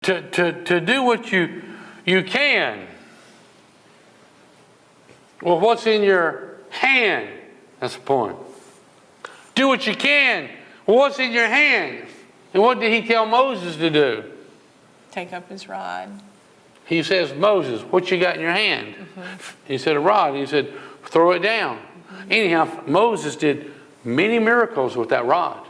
to do what you can. Well, what's in your hand? That's the point. Do what you can. Well, what's in your hand? And what did he tell Moses to do? Take up his rod. He says, Moses, what you got in your hand? He said, a rod. He said, throw it down. Anyhow, Moses did many miracles with that rod.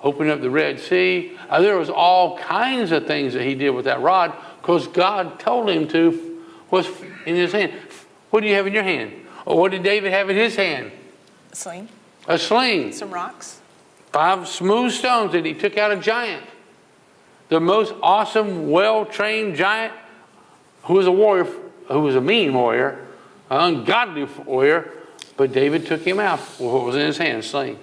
Opened up the Red Sea. There was all kinds of things that he did with that rod because God told him to, was in his hand. What do you have in your hand? Or what did David have in his hand? A sling. A sling. Some rocks. 5 smooth stones that he took out a giant. The most awesome, well-trained giant who was a warrior, who was a mean warrior, an ungodly warrior, but David took him out with what was in his hand, a sling.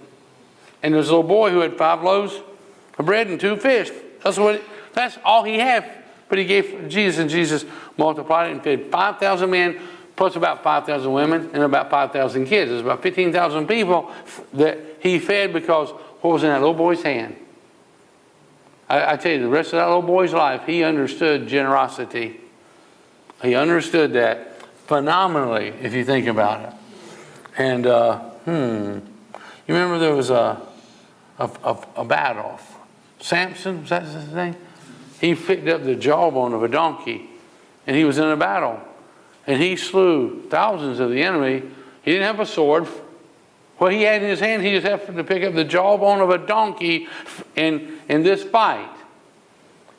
And there was a little boy who had 5 loaves of bread and 2 fish. That's all he had. But he gave Jesus, and Jesus multiplied it and fed 5,000 men, plus about 5,000 women, and about 5,000 kids. There's about 15,000 people that he fed because what was in that little boy's hand. I tell you, the rest of that little boy's life, he understood generosity. He understood that phenomenally, if you think about it. And, you remember there was a battle. Samson, was that his name? He picked up the jawbone of a donkey, and he was in a battle. And he slew thousands of the enemy. He didn't have a sword. What he had in his hand, he just happened to pick up the jawbone of a donkey. And in this fight,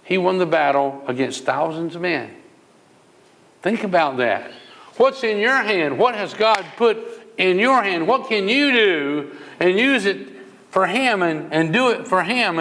he won the battle against thousands of men. Think about that. What's in your hand? What has God put in your hand? What can you do and use it for Him and do it for Him?